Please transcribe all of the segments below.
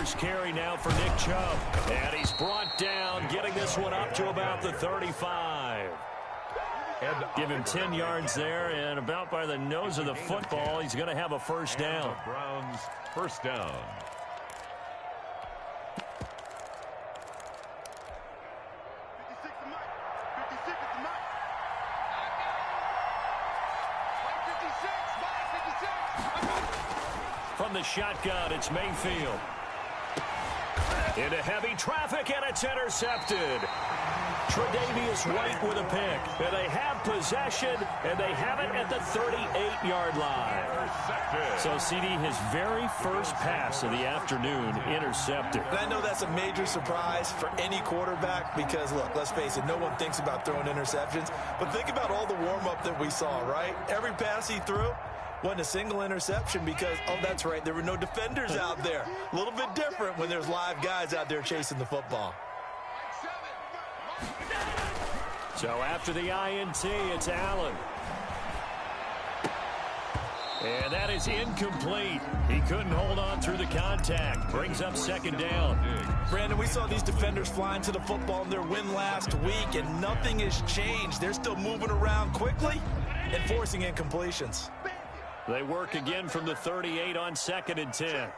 first carry now for Nick Chubb. And he's brought down, getting this one up to about the 35. Give him 10 yards there, and about by the nose of the football, he's going to have a first down. Browns first down. From the shotgun, it's Mayfield. Into heavy traffic, and it's intercepted. Tre'Davious White with a pick. And they have possession, and they have it at the 38-yard line. So, CD, his very first pass of the afternoon intercepted. And I know that's a major surprise for any quarterback because, look, let's face it, no one thinks about throwing interceptions. But think about all the warm-up that we saw, right? Every pass he threw wasn't a single interception because, oh, that's right, there were no defenders out there. A little bit different when there's live guys out there chasing the football. So after the INT, it's Allen. And that is incomplete. He couldn't hold on through the contact. Brings up second down. Brandon, we saw these defenders flying to the football in their win last week, and nothing has changed. They're still moving around quickly and forcing incompletions. They work again from the 38 on 2nd and 10.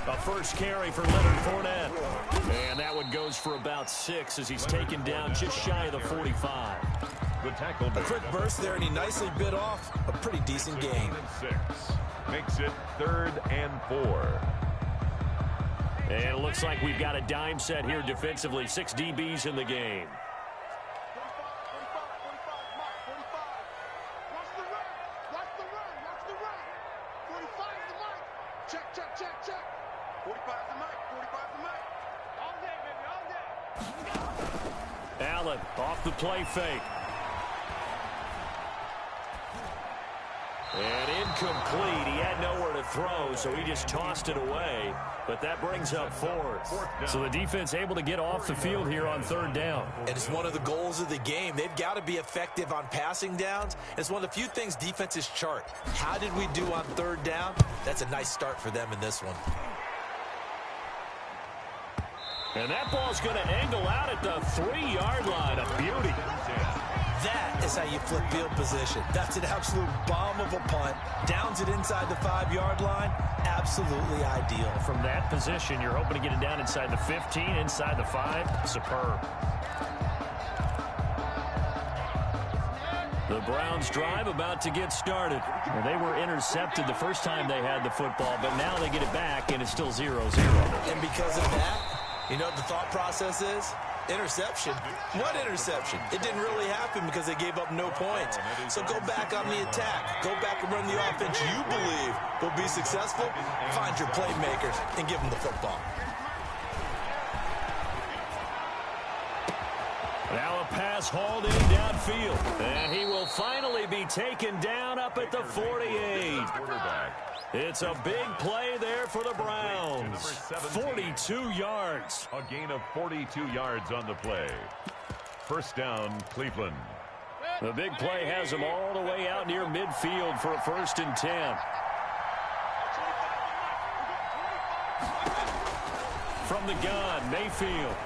A first carry for Leonard Fournette. And that one goes for about 6 as he's taken down just shy of the 45. The tackle. A quick burst there, and he nicely bit off a pretty decent gain. 6 makes it 3rd and 4. And it looks like we've got a dime set here defensively. 6 DBs in the game. Allen off the play fake. And incomplete. He had nowhere to throw, so he just tossed it away. But that brings up 4th. So the defense able to get off the field here on 3rd down. And it's one of the goals of the game. They've got to be effective on passing downs. It's one of the few things defenses chart. How did we do on 3rd down? That's a nice start for them in this one. And that ball's going to angle out at the 3-yard line. A beauty. That is how you flip field position. That's an absolute bomb of a punt. Downs it inside the 5-yard line. Absolutely ideal. From that position, you're hoping to get it down inside the 15, inside the 5. Superb. The Browns drive about to get started. Well, they were intercepted the first time they had the football, but now they get it back, and it's still 0-0. And because of that, you know what the thought process is? Interception. What interception? It didn't really happen because they gave up no points. So go back on the attack. Go back and run the offense you believe will be successful. Find your playmakers and give them the football. Now a pass hauled in downfield. And he will finally be taken down up at the 48. It's a big play there for the Browns. 42 yards. A gain of 42 yards on the play. First down, Cleveland. The big play has them all the way out near midfield for a 1st and 10. From the gun, Mayfield.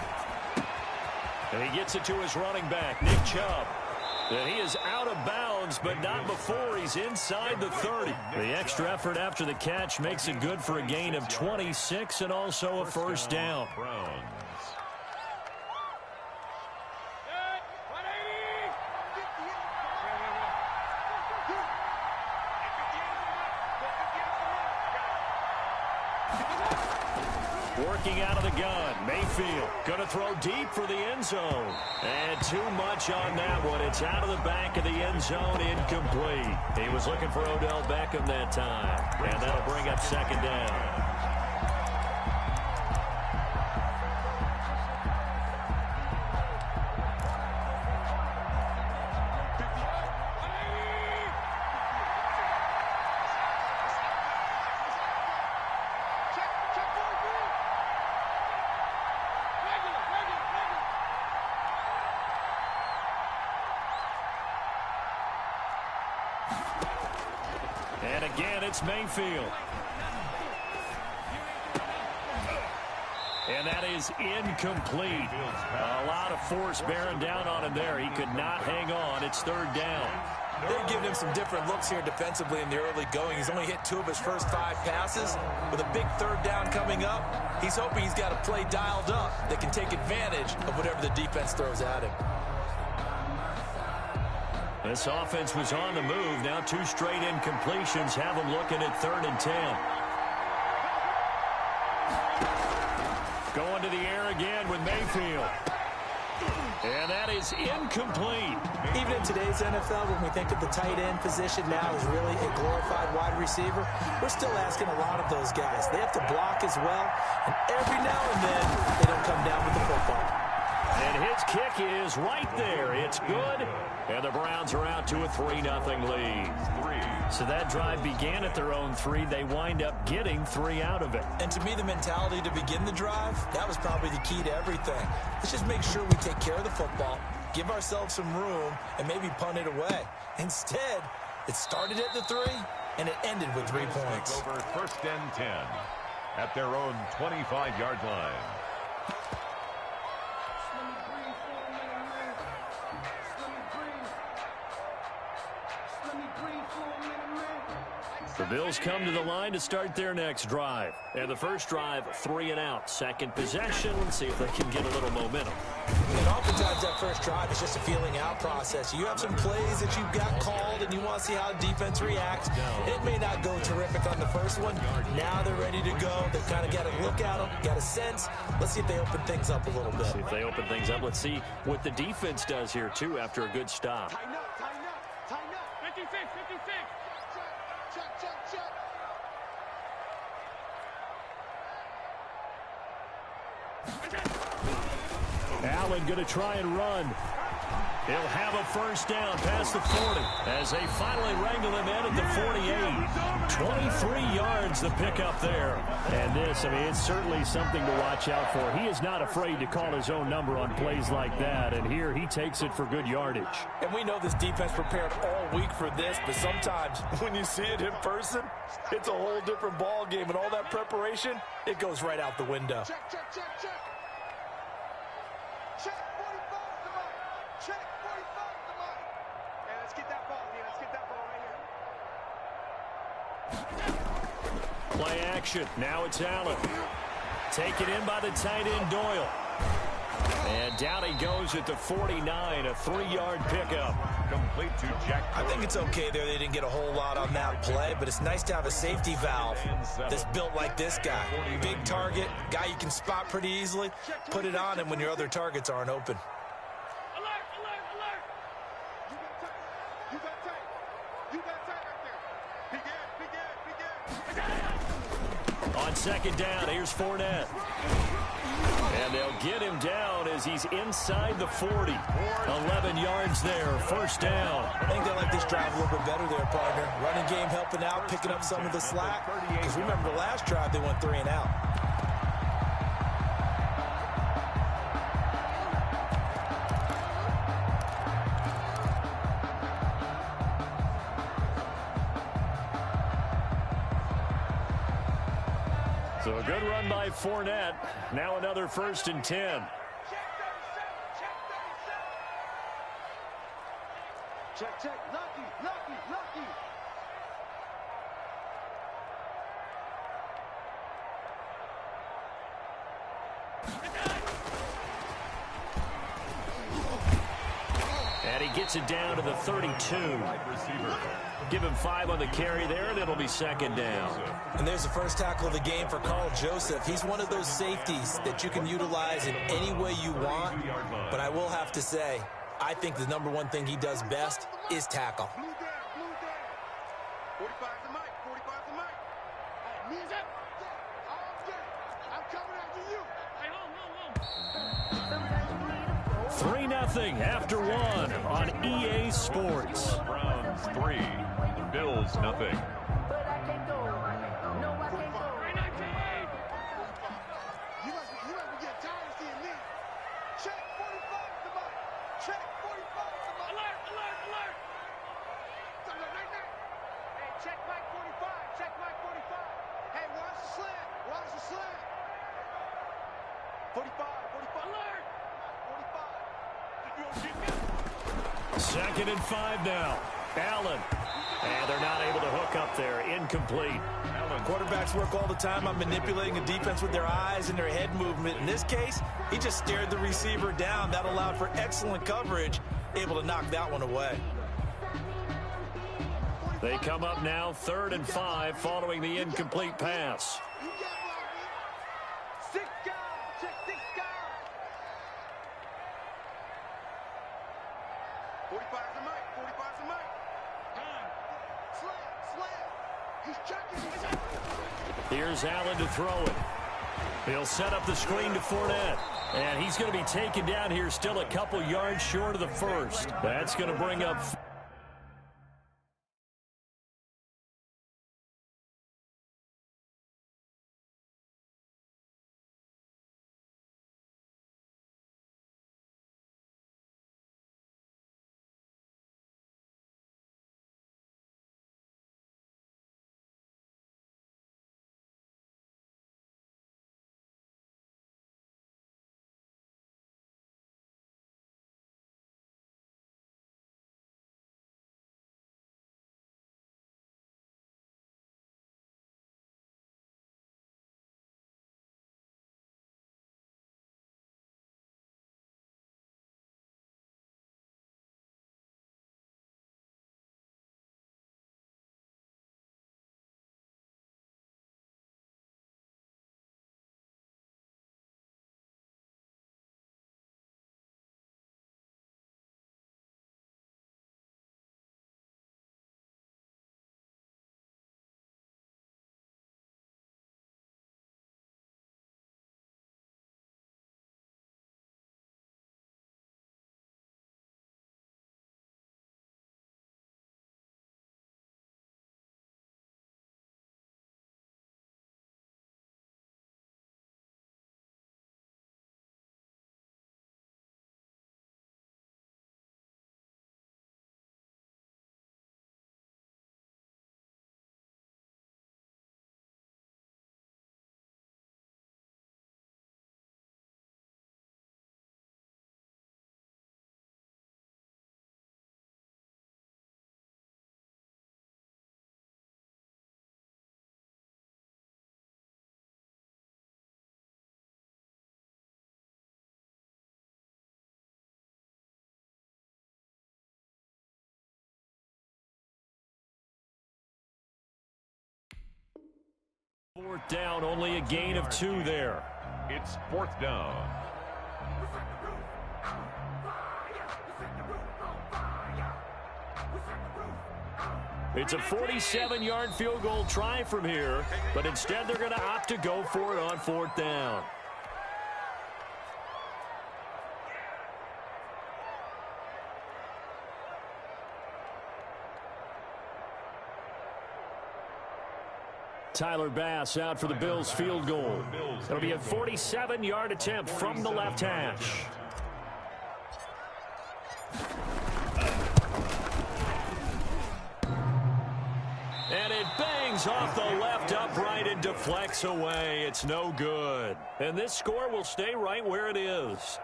And he gets it to his running back, Nick Chubb. And he is out of bounds, but not before he's inside the 30. The extra effort after the catch makes it good for a gain of 26 and also a first down. Browns. Working out of the gun, Mayfield going to throw deep for the end zone. And too much on that one. It's out of the back of the end zone, incomplete. He was looking for Odell Beckham that time. And that'll bring up 2nd down. And again, it's Mayfield. And that is incomplete. A lot of force bearing down on him there. He could not hang on. It's third down. They're giving him some different looks here defensively in the early going. He's only hit 2 of his first 5 passes. With a big third down coming up, he's hoping he's got a play dialed up that can take advantage of whatever the defense throws at him. This offense was on the move. Now 2 straight incompletions have them looking at 3rd and 10. Going to the air again with Mayfield. And that is incomplete. Even in today's NFL, when we think of the tight end position now as really a glorified wide receiver, we're still asking a lot of those guys. They have to block as well, and every now and then they don't come down with the football. And his kick is right there. It's good. And the Browns are out to a 3-0 lead. So that drive began at their own 3. They wind up getting 3 out of it. And to me, the mentality to begin the drive, that was probably the key to everything. Let's just make sure we take care of the football, give ourselves some room, and maybe punt it away. Instead, it started at the 3, and it ended with 3 points. Over 1st and 10 at their own 25-yard line. The Bills come to the line to start their next drive. And the first drive, 3 and out. Second possession. Let's see if they can get a little momentum. And oftentimes that first drive is just a feeling out process. You have some plays that you've got called and you want to see how the defense reacts. It may not go terrific on the first one. Now they're ready to go. They've kind of got to look at them, got a sense. Let's see if they open things up a little bit. See if they open things up. Let's see what the defense does here, too, after a good stop. Tighten up, tighten up, tighten up. 56, 56. Check. Allen going to try and run. He'll have a first down past the 40 as they finally wrangle him in at the 48. 23 yards the pickup there. And this, I mean, it's certainly something to watch out for. He is not afraid to call his own number on plays like that. And here he takes it for good yardage. And we know this defense prepared all week for this, but sometimes when you see it in person, it's a whole different ball game. And all that preparation, it goes right out the window. Check. Check 45 to Mike. Check 45 to Mike. Hey, let's get that ball here. Let's get that ball right here. Play action. Now it's Allen. Taken in by the tight end Doyle. And down he goes at the 49, a 3-yard pickup. Complete to Jack. I think it's okay there. They didn't get a whole lot on that play, but it's nice to have a safety valve that's built like this guy. Big target, guy you can spot pretty easily. Put it on him when your other targets aren't open. Alert. You got tight right there. Begin. On second down, here's Fournette. And they'll get him down as he's inside the 40. 11 yards there, first down. I think they like this drive a little bit better there, partner. Running game helping out, picking up some of the slack. Because remember the last drive, they went 3 and out. So a good run by Fournette. Now another 1st and 10. Check 37. Check. Lucky. And he gets it down to the 32. Give him 5 on the carry there, and it'll be second down. And there's the first tackle of the game for Carl Joseph. He's one of those safeties that you can utilize in any way you want. But I will have to say, I think the number one thing he does best is tackle. Blue down. 45 to Mike. Hey, knees up. All day. I'm coming after you. Hey, 3-0 after 1 on EA Sports. Browns 3, Bills nothing. You must be getting tired of seeing me. Check 45 to Mike. Check 45 to Mike. Alert. Hey, check Mike 45. Slam. 45, 45. Alert. 45. Second and 5 now. Allen. And they're not able to hook up there. Incomplete. Quarterbacks work all the time on manipulating a defense with their eyes and their head movement. In this case, he just stared the receiver down. That allowed for excellent coverage, able to knock that one away. They come up now 3rd and 5 following the incomplete pass. You got blocked, man. 6 guys. Check 6 guys. 45's the mic. 45's the mic. Slam. He's checking. Here's Allen to throw it. He'll set up the screen to Fournette. And he's going to be taken down here still a couple yards short of the first. That's going to bring up... Fourth down, only a gain of 2 there. It's 4th down. It's a 47-yard field goal try from here, but instead they're going to opt to go for it on 4th down. Tyler Bass out for the Bills field goal. It'll be a 47-yard attempt from the left hash. And it bangs off the left upright and deflects away. It's no good. And this score will stay right where it is.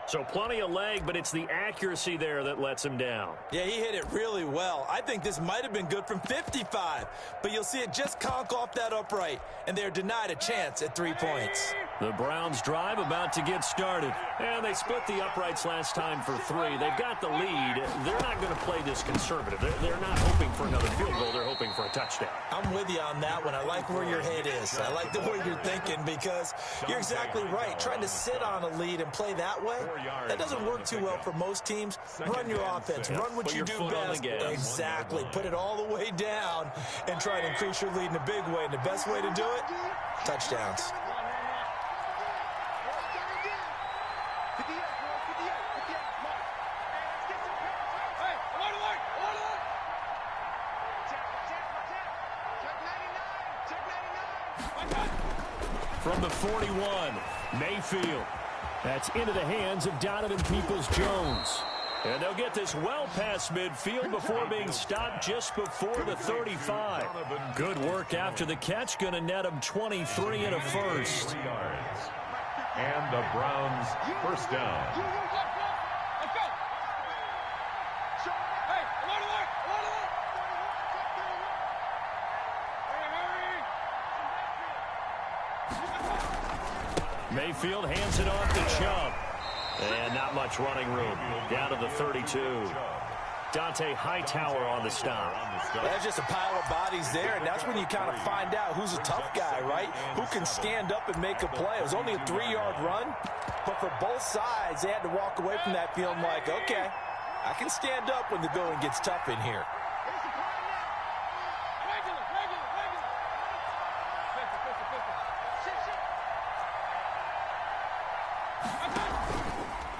So plenty of leg, but it's the accuracy there that lets him down. Yeah, he hit it really well. I think this might have been good from 55, but you'll see it just conk off that upright, and they're denied a chance at 3 points. The Browns drive about to get started. And they split the uprights last time for 3. They've got the lead. They're not going to play this conservative. They're not hoping for another field goal. They're hoping for a touchdown. I'm with you on that one. I like where your head is. I like the way you're thinking because you're exactly right. Trying to sit on a lead and play that way, that doesn't work too well for most teams. Run your offense. Run what you do best. Exactly. Put it all the way down and try to increase your lead in a big way. And the best way to do it, touchdowns. From the 41, Mayfield. That's into the hands of Donovan Peoples-Jones. And they'll get this well past midfield before being stopped just before the 35. Good work after the catch. Going to net them 23 and a first. And the Browns first down. Mayfield hands it off to Chubb. And not much running room. Down to the 32. Dante Hightower on the stop. That's just a pile of bodies there, and that's when you kind of find out who's a tough guy, right? Who can stand up and make a play. It was only a 3-yard run, but for both sides, they had to walk away from that feeling like, okay, I can stand up when the going gets tough in here.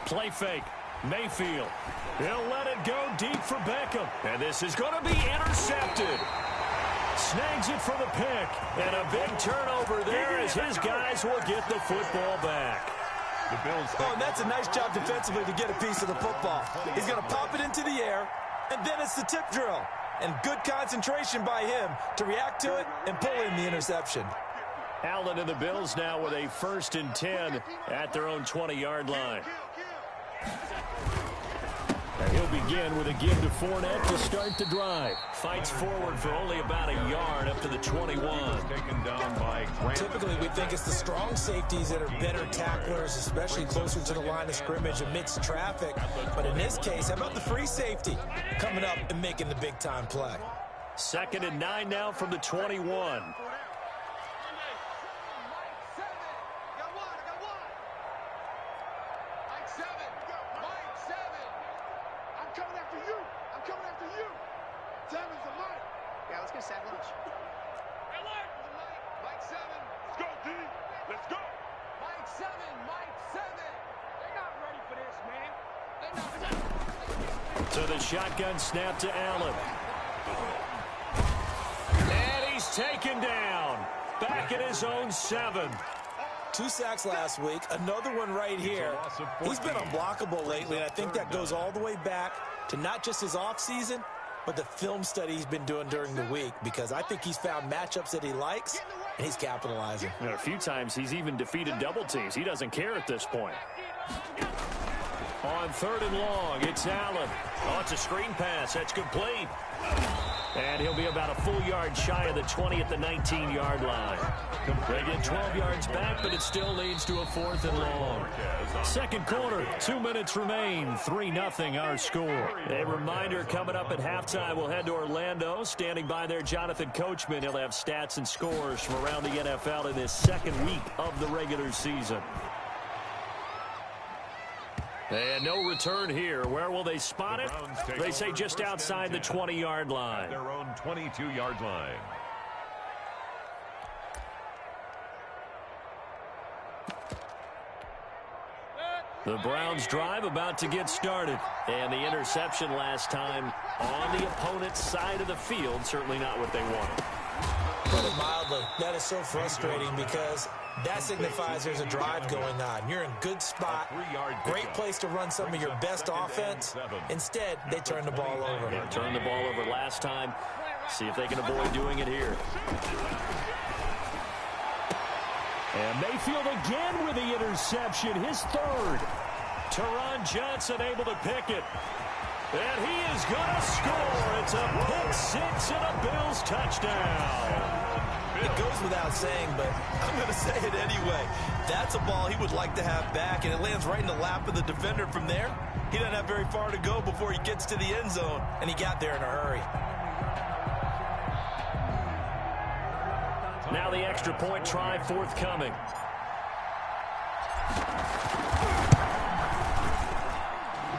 Play fake. Mayfield. He'll let it go deep for Beckham. And this is going to be intercepted. Snags it for the pick. And a big turnover there as his guys will get the football back. Oh, and that's a nice job defensively to get a piece of the football. He's going to pop it into the air, and then it's the tip drill. And good concentration by him to react to it and pull in the interception. Allen and the Bills now with a 1st and 10 at their own 20-yard line. And he'll begin with a give to Fournette to start the drive. Fights forward for only about a yard up to the 21. Taken down by Grant. Typically, we think it's the strong safeties that are better tacklers, especially closer to the line of scrimmage amidst traffic. But in this case, how about the free safety coming up and making the big-time play? 2nd and 9 now from the 21. So the shotgun snap to Allen. And he's taken down. Back at his own 7. 2 sacks last week, another one right here. He's been unblockable lately, and I think that goes all the way back to not just his offseason, but the film study he's been doing during the week, because I think he's found matchups that he likes, and he's capitalizing. A few times he's even defeated double teams. He doesn't care at this point. On 3rd and long, it's Allen. Oh, it's a screen pass. That's complete. And he'll be about a full yard shy of the 20 at the 19-yard line. They get 12 yards back, but it still leads to a 4th and long. 2nd quarter, 2 minutes remain. 3-0 our score. A reminder coming up at halftime, we'll head to Orlando. Standing by there, Jonathan Coachman. He'll have stats and scores from around the NFL in this 2nd week of the regular season. And no return here. Where will they spot it? They say just outside the 20-yard line. Their own 22-yard line. The Browns drive about to get started. And the interception last time on the opponent's side of the field. Certainly not what they wanted. Put it mildly, that is so frustrating because that signifies there's a drive going on. You're in good spot, great place to run some of your best offense. Instead, they turn the ball over. Yeah, turned the ball over last time. See if they can avoid doing it here. And Mayfield again with the interception, his 3rd. Teron Johnson able to pick it. And he is going to score. It's a pick 6 and a Bills touchdown. It goes without saying, but I'm going to say it anyway. That's a ball he would like to have back, and it lands right in the lap of the defender from there. He doesn't have very far to go before he gets to the end zone, and he got there in a hurry. Now the extra point try forthcoming.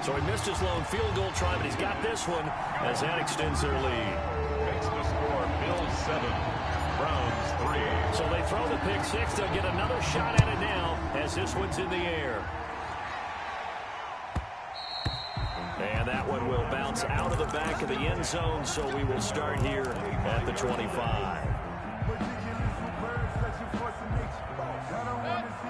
So he missed his lone field goal try, but he's got this one as that extends their lead. Makes the score, Bills 7, Browns 3. So they throw the pick 6. They'll get another shot at it now as this one's in the air. And that one will bounce out of the back of the end zone, so we will start here at the 25.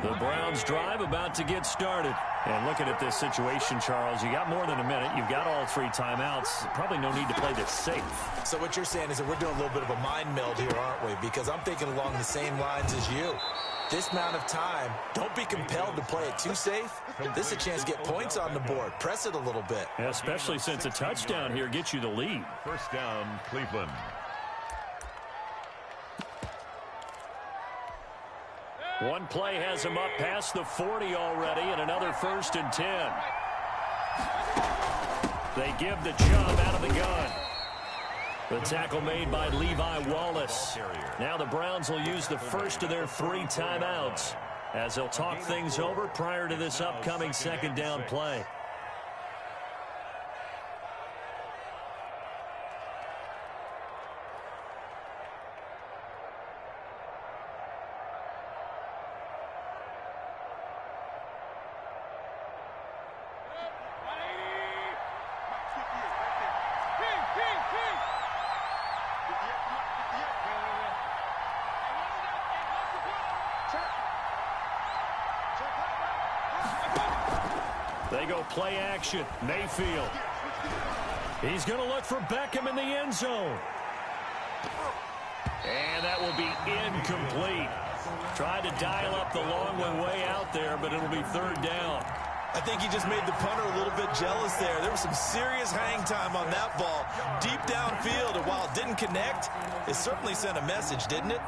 The Browns drive about to get started. And looking at this situation, Charles, you got more than a minute. You've got all 3 timeouts. Probably no need to play this safe. So what you're saying is that we're doing a little bit of a mind meld here, aren't we? Because I'm thinking along the same lines as you. This amount of time, don't be compelled to play it too safe. This is a chance to get points on the board. Press it a little bit. Yeah, especially since a touchdown here gets you the lead. First down, Cleveland. One play has him up past the 40 already, and another 1st and 10. They give the Chubb out of the gun. The tackle made by Levi Wallace. Now the Browns will use the first of their 3 timeouts as they'll talk things over prior to this upcoming 2nd down play. They go play action. Mayfield. He's going to look for Beckham in the end zone. And that will be incomplete. Tried to dial up the long way out there, but it'll be 3rd down. I think he just made the punter a little bit jealous there. There was some serious hang time on that ball. Deep downfield, and while it didn't connect, it certainly sent a message, didn't it?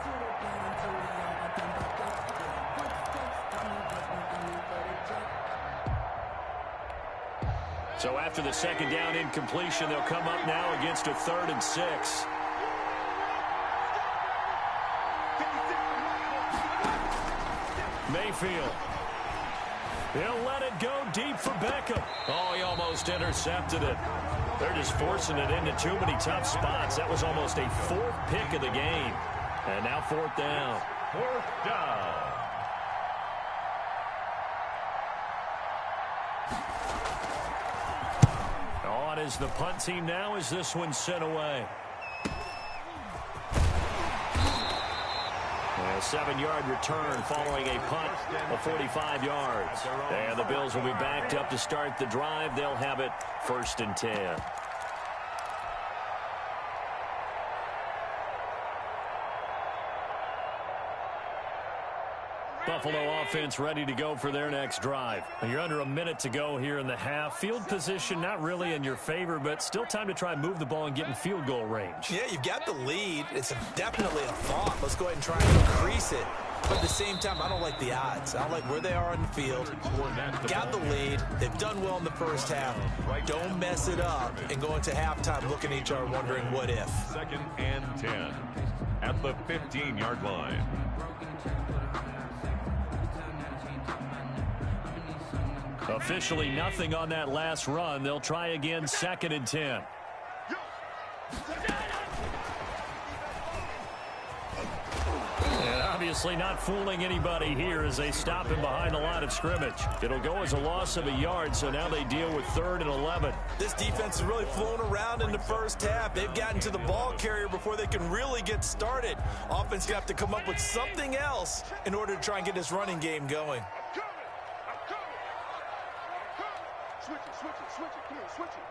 So after the 2nd down incompletion, they'll come up now against a 3rd and 6. Mayfield. He'll let it go deep for Beckham. Oh, he almost intercepted it. They're just forcing it into too many tough spots. That was almost a 4th pick of the game. And now 4th down. 4th down. On is the punt team now as this one's sent away. A 7-yard return following a punt of 45 yards. And the Bills will be backed up to start the drive. They'll have it 1st and 10. Buffalo offense ready to go for their next drive. You're under a minute to go here in the half. Field position not really in your favor, but still time to try and move the ball and get in field goal range. Yeah, you've got the lead. It's definitely a thought. Let's go ahead and try and increase it. But at the same time, I don't like the odds. I don't like where they are on the field. Got the lead. They've done well in the first half. Don't mess it up and go into halftime looking at each other wondering what if. 2nd and 10 at the 15-yard line. Officially nothing on that last run. They'll try again 2nd and 10. And obviously not fooling anybody here as they stop him behind the line of scrimmage. It'll go as a loss of a yard, so now they deal with 3rd and 11. This defense has really flown around in the first half. They've gotten to the ball carrier before they can really get started. Offense going to have to come up with something else in order to try and get this running game going. Switch it, come on, switch it.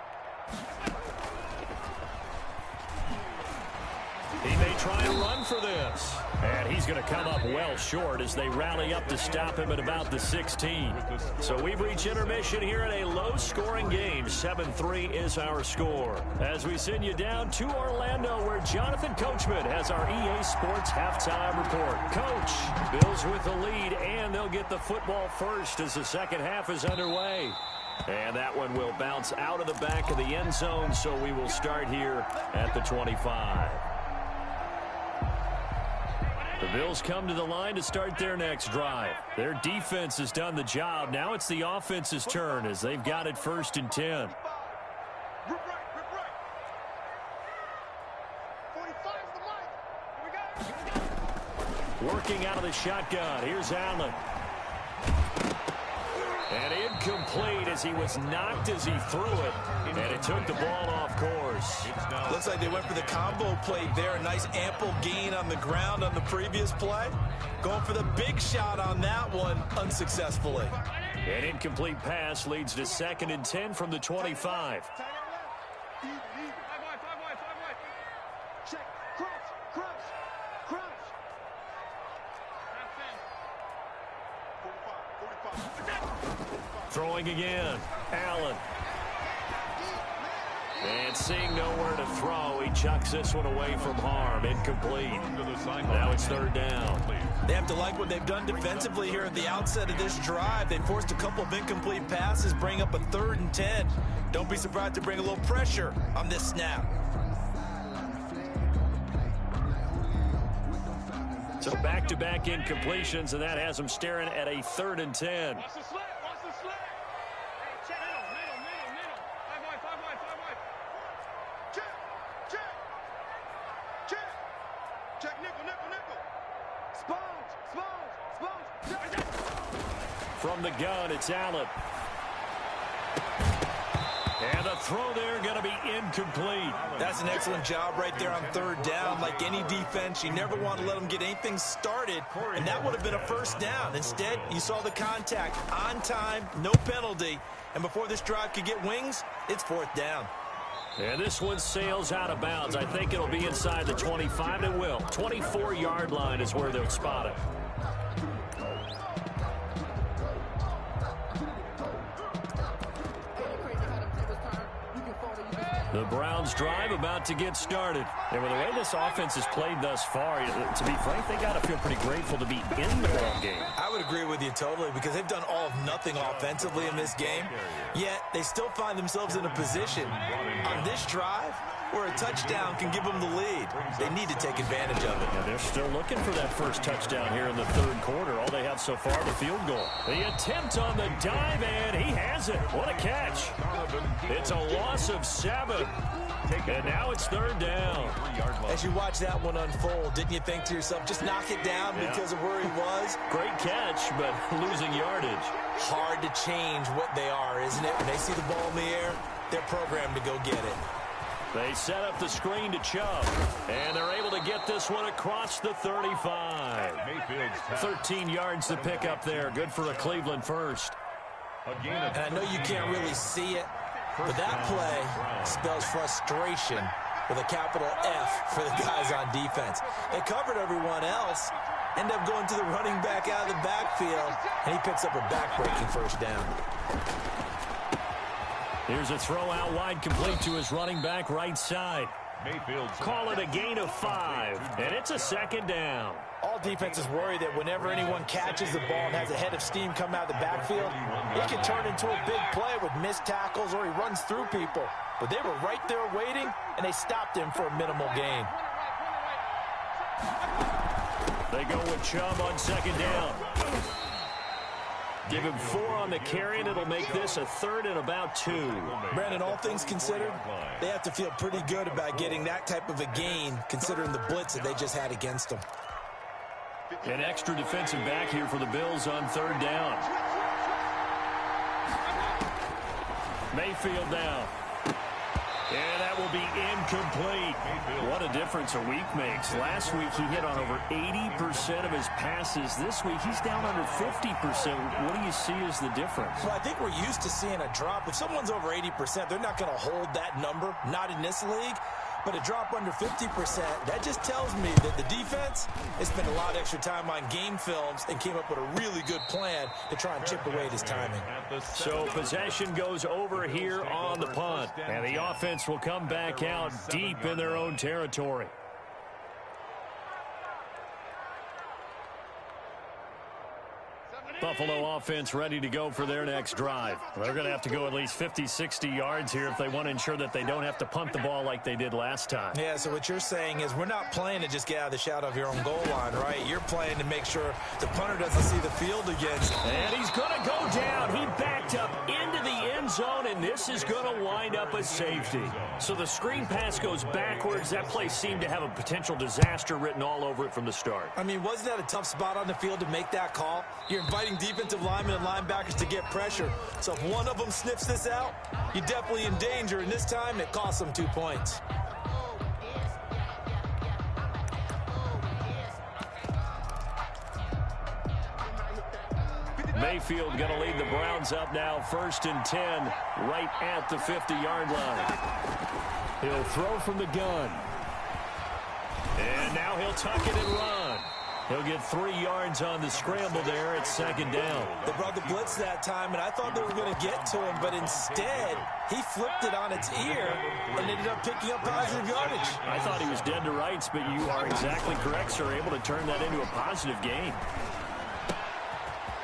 He may try and run for this. And he's going to come up well short as they rally up to stop him at about the 16. So we've reached intermission here in a low-scoring game. 7-3 is our score. As we send you down to Orlando, where Jonathan Coachman has our EA Sports halftime report. Coach, Bills with the lead, and they'll get the football first as the 2nd half is underway. And that one will bounce out of the back of the end zone, so we will start here at the 25. The Bills come to the line to start their next drive. Their defense has done the job. Now it's the offense's turn as they've got it 1st and 10. Working out of the shotgun. Here's Allen. And incomplete as he was knocked as he threw it. And it took the ball off course. Looks like they went for the combo play there. A nice ample gain on the ground on the previous play. Going for the big shot on that one unsuccessfully. An incomplete pass leads to 2nd and 10 from the 25. Check. Crunch. 45. Throwing again. Allen. And seeing nowhere to throw, he chucks this one away from harm. Incomplete. Now it's 3rd down. They have to like what they've done defensively here at the outset of this drive. They forced a couple of incomplete passes, bring up a 3rd and 10. Don't be surprised to bring a little pressure on this snap. So back-to-back incompletions, and that has them staring at a 3rd and 10. Watch the slant. Hey, check. Middle. 5 wide. Check. Nickel. Sponge. From the gun, it's Allen. And the throw there going to be incomplete. That's an excellent job right there on 3rd down. Like any defense, you never want to let them get anything started, and that would have been a 1st down. Instead, you saw the contact on time, no penalty, and before this drive could get wings, it's 4th down. And this one sails out of bounds. I think it'll be inside the 25. It will. 24-yard line is where they'll spot it. The Browns drive about to get started. And with the way this offense has played thus far, to be frank, they got to feel pretty grateful to be in the ball game. I would agree with you totally because they've done all of nothing offensively in this game, yet they still find themselves in a position on this drive where a touchdown can give them the lead. They need to take advantage of it. Yeah, they're still looking for that first touchdown here in the 3rd quarter. All they have so far, the field goal. The attempt on the dive, and he has it. What a catch. It's a loss of 7. And now it's 3rd down. As you watch that one unfold, didn't you think to yourself, just knock it down because of where he was? Great catch, but losing yardage. Hard to change what they are, isn't it? When they see the ball in the air, they're programmed to go get it. They set up the screen to Chubb, and they're able to get this one across the 35. 13 yards to pick up there. Good for a Cleveland first. And I know you can't really see it, but that play spells frustration with a capital F for the guys on defense. They covered everyone else, end up going to the running back out of the backfield, and he picks up a back-breaking 1st down. Here's a throw out wide, complete to his running back right side. Call it a gain of 5, and it's a 2nd down. All defenses worry that whenever anyone catches the ball and has a head of steam come out of the backfield, it can turn into a big play with missed tackles or he runs through people. But they were right there waiting, and they stopped him for a minimal gain. They go with Chubb on 2nd down. Give him 4 on the carry, and it'll make this a 3rd and about 2. Brandon, all things considered, they have to feel pretty good about getting that type of a gain, considering the blitz that they just had against them. An extra defensive back here for the Bills on 3rd down. Mayfield now. And that will be incomplete. What a difference a week makes. Last week he hit on over 80% of his passes. This week he's down under 50%. What do you see as the difference? Well, I think we're used to seeing a drop. If someone's over 80%, they're not going to hold that number, not in this league. But a drop under 50%, that just tells me that the defense has spent a lot of extra time on game films and came up with a really good plan to try and chip away at his timing. So possession goes over here on the punt, and the offense will come back out deep in their own territory. Buffalo offense ready to go for their next drive. They're going to have to go at least 50, 60 yards here if they want to ensure that they don't have to punt the ball like they did last time. Yeah, so what you're saying is we're not playing to just get out of the shadow of your own goal line, right? You're playing to make sure the punter doesn't see the field against. And he's going to go down. He backed up into the end zone, and this is going to wind up a safety. So the screen pass goes backwards. That play seemed to have a potential disaster written all over it from the start. I mean, wasn't that a tough spot on the field to make that call? You're inviting defensive linemen and linebackers to get pressure. So if one of them sniffs this out, you're definitely in danger. And this time, it costs them 2 points. Mayfield going to lead the Browns up now, 1st and 10, right at the 50-yard line. He'll throw from the gun. And now he'll tuck it and run. He'll get 3 yards on the scramble there. It's 2nd down. They brought the blitz that time, and I thought they were going to get to him, but instead he flipped it on its ear and ended up picking up positive yardage. I thought he was dead to rights, but you are exactly correct, sir, able to turn that into a positive gain.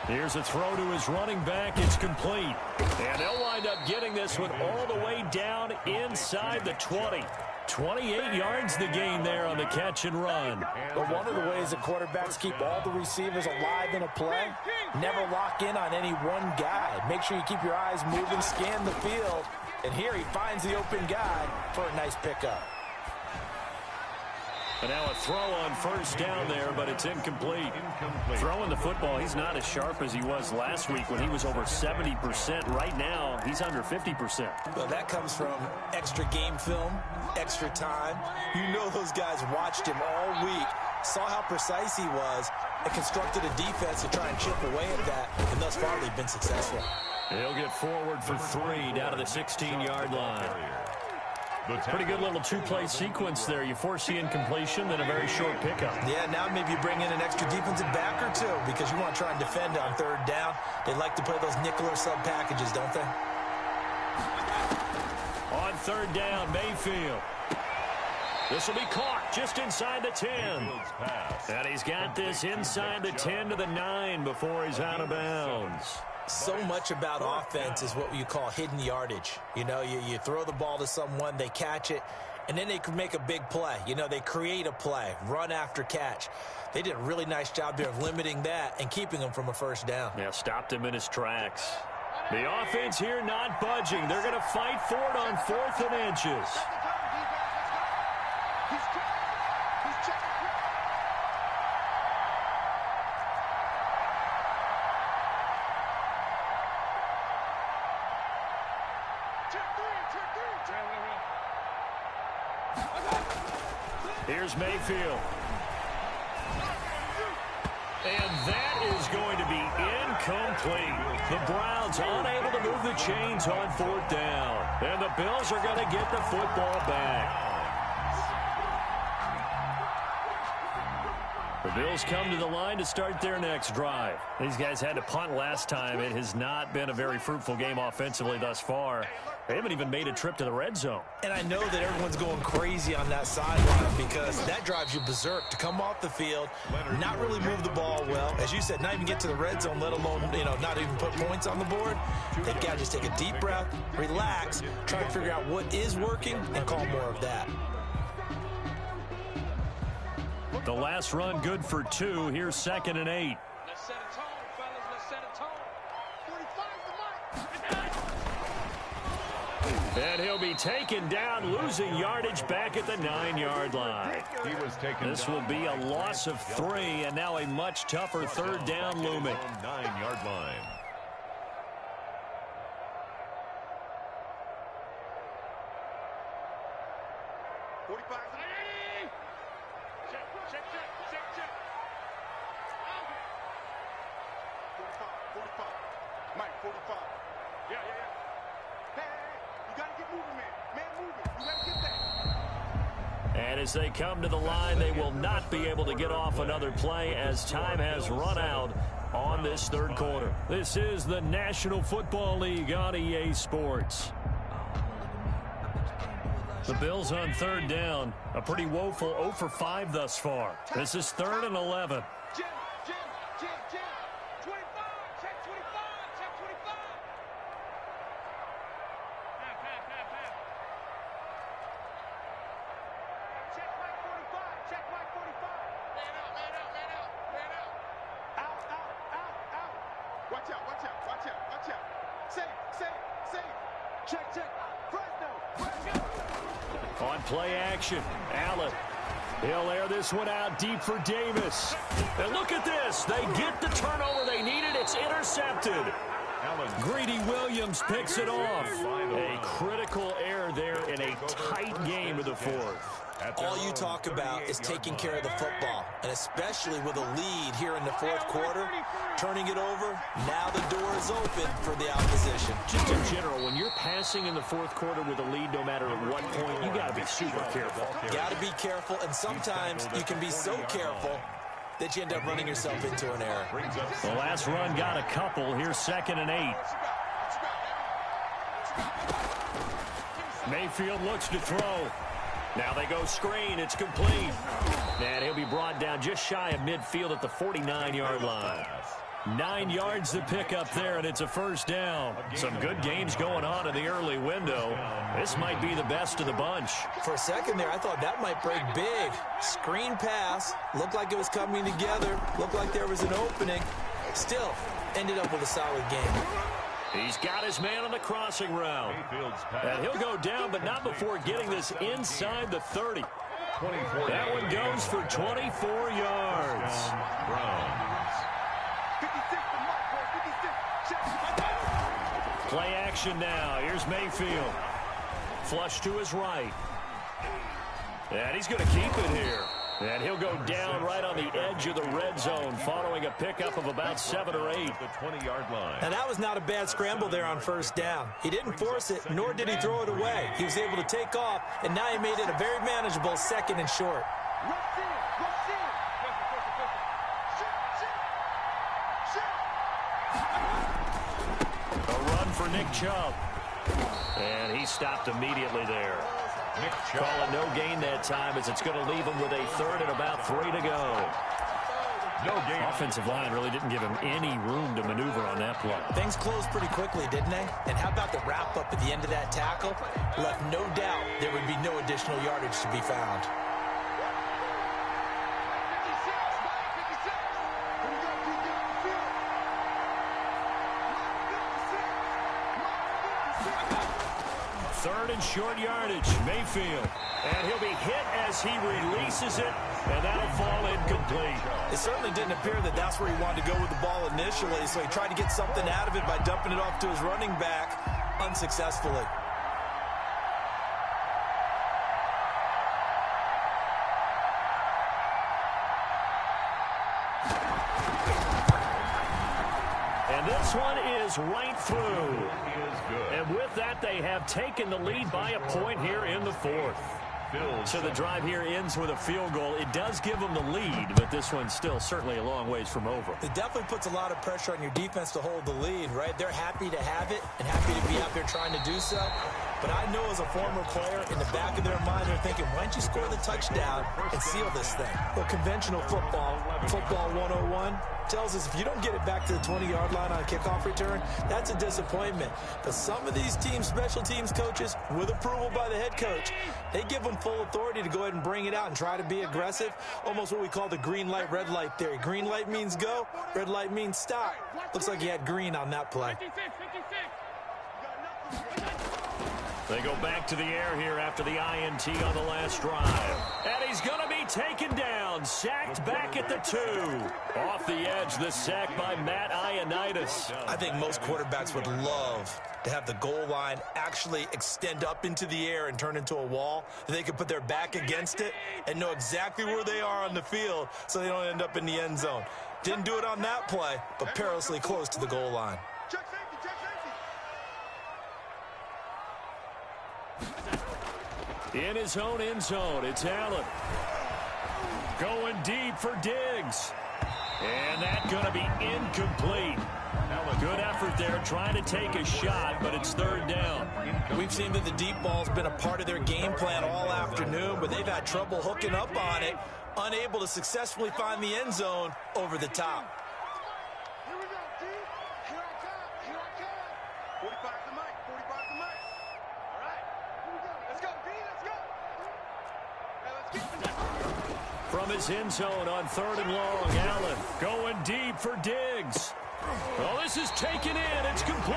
Here's a throw to his running back. It's complete. And they'll wind up getting this one all the way down inside the 20. 28 yards the gain there on the catch and run. But one of the ways the quarterbacks keep all the receivers alive in a play, never lock in on any one guy. Make sure you keep your eyes moving, scan the field, and here he finds the open guy for a nice pickup. And now a throw on 1st down there, but it's incomplete. Throwing the football, he's not as sharp as he was last week when he was over 70%. Right now, he's under 50%. Well, that comes from extra game film, extra time. You know those guys watched him all week, saw how precise he was, and constructed a defense to try and chip away at that, and thus far they've been successful. He'll get forward for 3 down to the 16-yard line. Pretty good little 2-play sequence there. You force the incompletion, then a very short pickup. Yeah, now maybe you bring in an extra defensive back or two because you want to try and defend on 3rd down. They like to play those nickel or sub packages, don't they? On 3rd down, Mayfield. This will be caught just inside the 10. And he's got this inside the 10 to the 9 before he's out of bounds. So much about offense is what you call hidden yardage. You know, you throw the ball to someone, they catch it, and then they can make a big play. You know, they create a play, run after catch. They did a really nice job there of limiting that and keeping him from a 1st down. Yeah, stopped him in his tracks. The offense here not budging. They're going to fight for it on 4th and inches. Here's Mayfield. And that is going to be incomplete. The Browns unable to move the chains on 4th down. And the Bills are going to get the football back. The Bills come to the line to start their next drive. These guys had to punt last time. It has not been a very fruitful game offensively thus far. They haven't even made a trip to the red zone. And I know that everyone's going crazy on that sideline because that drives you berserk to come off the field, not really move the ball well. As you said, not even get to the red zone, let alone, not even put points on the board. They've got to just take a deep breath, relax, try to figure out what is working, and call more of that. The last run good for 2. Here's 2nd and 8. Let's set a tone, fellas. Let's set a tone. 45's the mic. And he'll be taken down, losing yardage back at the 9-yard line. This will be a loss of 3, and now a much tougher 3rd down looming. 9-yard line. Mike, 45. Yeah. Hey, you got to get moving, man. Man, moving. You got to get that. And as they come to the line, they will not be able to get off another play as time has run out on this 3rd quarter. This is the National Football League on EA Sports. The Bills on 3rd down, a pretty woeful 0 for 5 thus far. This is 3rd and 11. Jim. 25. Check 25. Check 25. Check Mike 45. Check Mike 45. Man out. Out. Watch out. Safe. Check. Fresno. On play action, Allen. He'll air this one out deep for Davis. And look at this. They get the turnover they needed. It's intercepted. Greedy Williams picks it off. A critical error there in a tight game of the 4th. All you talk about is taking care of the football, and especially with a lead here in the fourth quarter, turning it over, now the door is open for the opposition. Just in general, when you're passing in the fourth quarter with a lead, no matter at what point, you got to be super careful. Got to be careful, and sometimes you can be so careful that you end up running yourself into an error. The last run got a couple. Here's 2nd and 8. Mayfield looks to throw. Now they go screen. It's complete. And he'll be brought down just shy of midfield at the 49-yard line. 9 yards to pick up there, and it's a first down. Some good games going on in the early window. This might be the best of the bunch. For a second there, I thought that might break big. Screen pass. Looked like it was coming together. Looked like there was an opening. Still, ended up with a solid game. He's got his man on the crossing route. And he'll go down, but not before getting this inside the 30. That one goes for 24 yards. Play action now. Here's Mayfield. Flush to his right. And he's going to keep it here. And he'll go down right on the edge of the red zone following a pickup of about 7 or 8. The 20-yard line. And that was not a bad scramble there on first down. He didn't force it, nor did he throw it away. He was able to take off, and now he made it a very manageable 2nd and short. A run for Nick Chubb. And he stopped immediately there. Calling no gain that time as it's going to leave him with a 3rd and about 3 to go. No gain. Offensive line really didn't give him any room to maneuver on that play. Things closed pretty quickly, didn't they? And how about the wrap-up at the end of that tackle? Left no doubt there would be no additional yardage to be found. Third and short yardage, Mayfield. And he'll be hit as he releases it, and that'll fall incomplete. It certainly didn't appear that that's where he wanted to go with the ball initially, so he tried to get something out of it by dumping it off to his running back unsuccessfully. And this one is right through. And with that, they have taken the lead by a point here in the fourth. So the drive here ends with a field goal. It does give them the lead, but this one's still certainly a long ways from over. It definitely puts a lot of pressure on your defense to hold the lead, right? They're happy to have it and happy to be out there trying to do so. But I know as a former player, in the back of their mind, they're thinking, why don't you score the touchdown and seal this thing? Well, conventional football 101, tells us if you don't get it back to the 20-yard line on a kickoff return, that's a disappointment. But some of these teams, special teams coaches, with approval by the head coach, they give them full authority to go ahead and bring it out and try to be aggressive, almost what we call the green light, red light theory. Green light means go, red light means stop. Looks like he had green on that play. They go back to the air here after the INT on the last drive. And he's going to be taken down, sacked back at the 2. Off the edge, the sack by Matt Ioannidis. I think most quarterbacks would love to have the goal line actually extend up into the air and turn into a wall. They could put their back against it and know exactly where they are on the field so they don't end up in the end zone. Didn't do it on that play, but perilously close to the goal line. In his own end zone, it's Allen. Going deep for Diggs. And that's going to be incomplete. Good effort there, trying to take a shot, but it's 3rd down. We've seen that the deep ball's been a part of their game plan all afternoon, but they've had trouble hooking up on it, unable to successfully find the end zone over the top. Here we go, D. Here I come. Here I come. 45 the mic. 45 the mic. All right. Here we go. Let's go, D. Let's go. Now let's get it. From his end zone on 3rd and long, Allen going deep for Diggs. Well, this is taken in. It's complete.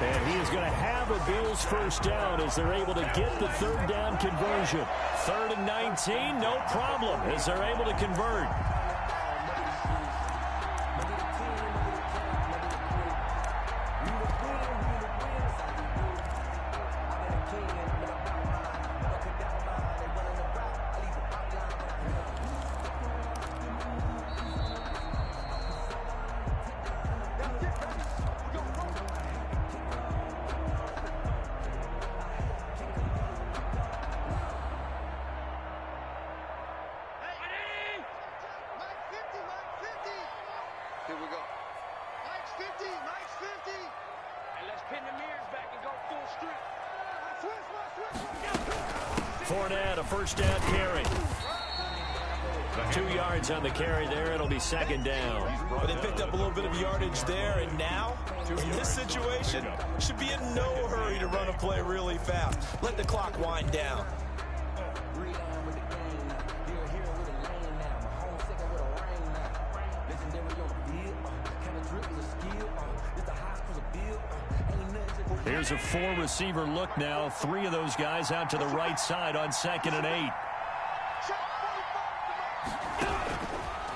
And he is going to have a Bills first down as they're able to get the 3rd down conversion. 3rd and 19, no problem as they're able to convert. Here we go. Mike's 50. Mike's 50. And let's pin the mirrors back and go full strength. Fournette, a first down carry. 2 yards on the carry there. It'll be second down. Well, they picked up a little bit of yardage there, and now, in this situation, should be in no hurry to run a play really fast. Let the clock wind down. Here's a 4-receiver look now. 3 of those guys out to the right side on 2nd and 8.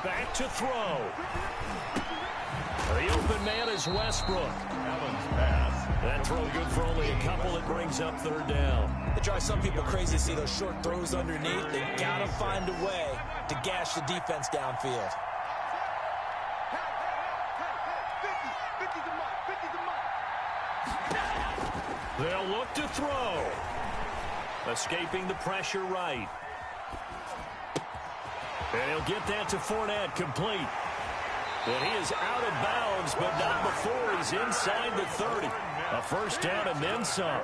Back to throw. The open man is Westbrook. Allen's pass. That throw good for only a couple. It brings up 3rd down. It drives some people crazy to see those short throws underneath. They got to find a way to gash the defense downfield. They'll look to throw. Escaping the pressure right. And he'll get that to Fournette, complete. And he is out of bounds, but not before he's inside the 30. A first down and then some.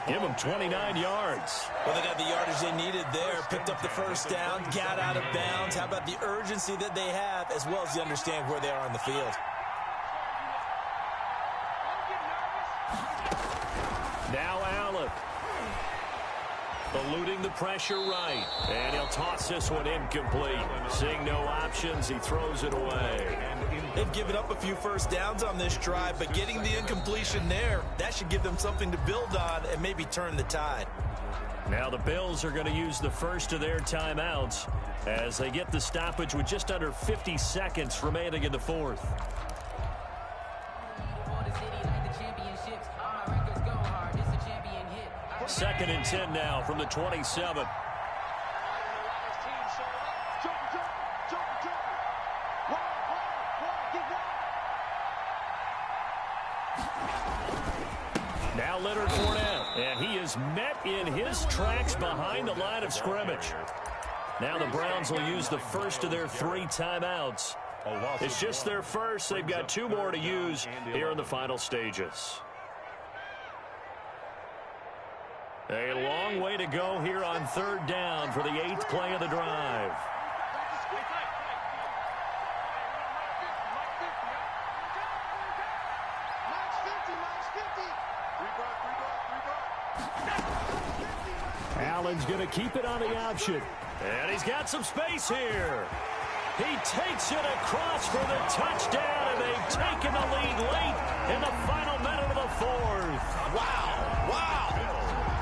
Give him 29 yards. Well, they got the yardage they needed there. Picked up the first down, got out of bounds. How about the urgency that they have, as well as they understand where they are on the field? Now Allen. Eluding the pressure right. And he'll toss this one incomplete. Seeing no options, he throws it away. They've given up a few first downs on this drive, but getting the incompletion there, that should give them something to build on and maybe turn the tide. Now the Bills are going to use the first of their timeouts as they get the stoppage with just under 50 seconds remaining in the 4th. Second and 10 now from the 27. Now Leonard Fournette, and he is met in his tracks behind the line of scrimmage. Now the Browns will use the first of their 3 timeouts. It's just their first. They've got 2 more to use here in the final stages. A long way to go here on 3rd down for the 8th play of the drive. Allen's going to keep it on the option. And he's got some space here. He takes it across for the touchdown, and they've taken the lead late in the final minute of the 4th. Wow, wow.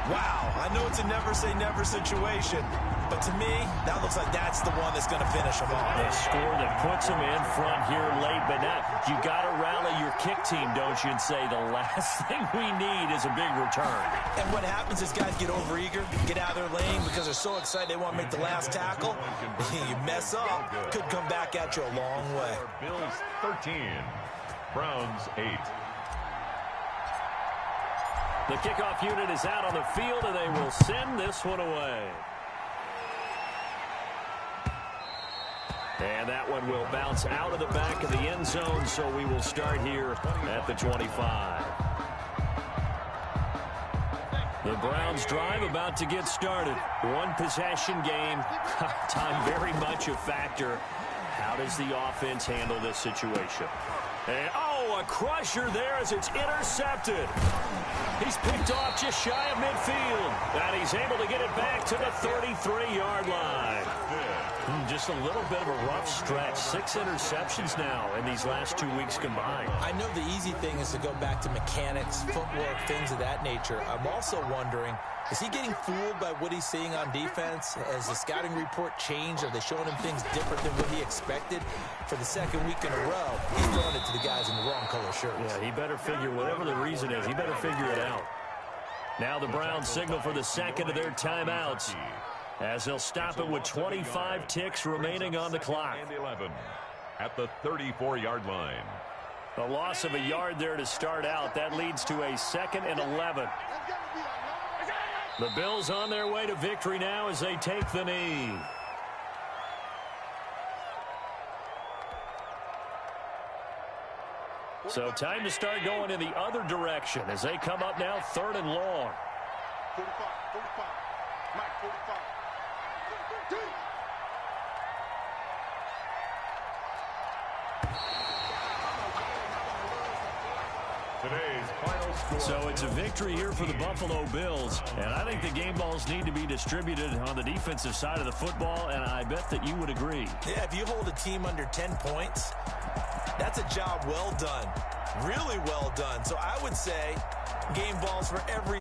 Wow, I know it's a never-say-never situation, but to me, that looks like that's the one that's going to finish them off. A score that puts them in front here late, but now you got to rally your kick team, don't you, and say the last thing we need is a big return. And what happens is guys get overeager, get out of their lane because they're so excited they want to make the last tackle. You mess up, could come back at you a long way. Bills 13, Browns 8. The kickoff unit is out on the field, and they will send this one away. And that one will bounce out of the back of the end zone, so we will start here at the 25. The Browns drive about to get started. 1 possession game. Time very much a factor. How does the offense handle this situation? And, a crusher there as it's intercepted. He's picked off just shy of midfield. And he's able to get it back to the 33-yard line. Just a little bit of a rough stretch. 6 interceptions now in these last 2 weeks combined. I know the easy thing is to go back to mechanics, footwork, things of that nature. I'm also wondering, is he getting fooled by what he's seeing on defense? Has the scouting report changed? Are they showing him things different than what he expected? For the 2nd week in a row, he's throwing it to the guys in the wrong color shirts. Yeah, he better figure, whatever the reason is, he better figure it out. Now the Browns signal for the 2nd of their timeouts, as they'll stop it with 25 ticks remaining on the clock. And 11 at the 34-yard line. A loss of a yard there to start out. That leads to a 2nd and 11. The Bills on their way to victory now as they take the knee. So time to start going in the other direction as they come up now 3rd and long. 45, 45. Mike, 45. Today's final score. So it's a victory here for the Buffalo Bills, and I think the game balls need to be distributed on the defensive side of the football, and I bet that you would agree. Yeah, if you hold a team under 10 points, that's a job well done. Really well done. So I would say game balls for every